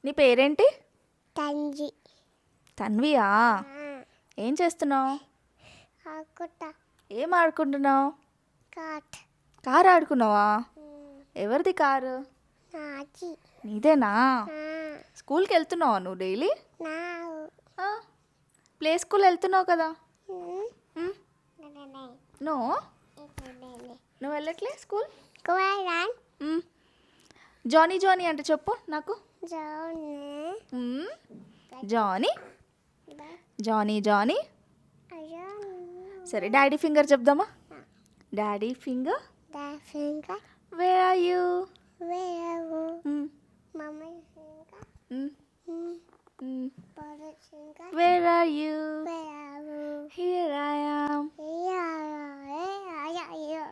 నీ పేరేంటి? తంజి తన్వియా? ఏం చేస్తున్నావు? ఆకుట ఏం ఆడుకుంటున్నావు? Cot car ఆడుకున్నావా? ఎవరిది కారు? నాచి నీదేనా? స్కూల్కి వెళ్తున్నావా నువ్వు డైలీ? నా ప్లే స్కూల్ వెళ్తున్నావు కదా? నో, నువ్వు వెళ్ళట్లే స్కూల్? కువరాన్ మ్. జానీ జానీ అంటే చెప్పు నాకు. జోనే మ్. Johnny Johnny Johnny. సరే డాడీ ఫింగర్ చెప్దామా? Daddy finger the finger where are you? Where mummy finger bird finger where are you? Where here I am. Yeah yeah yeah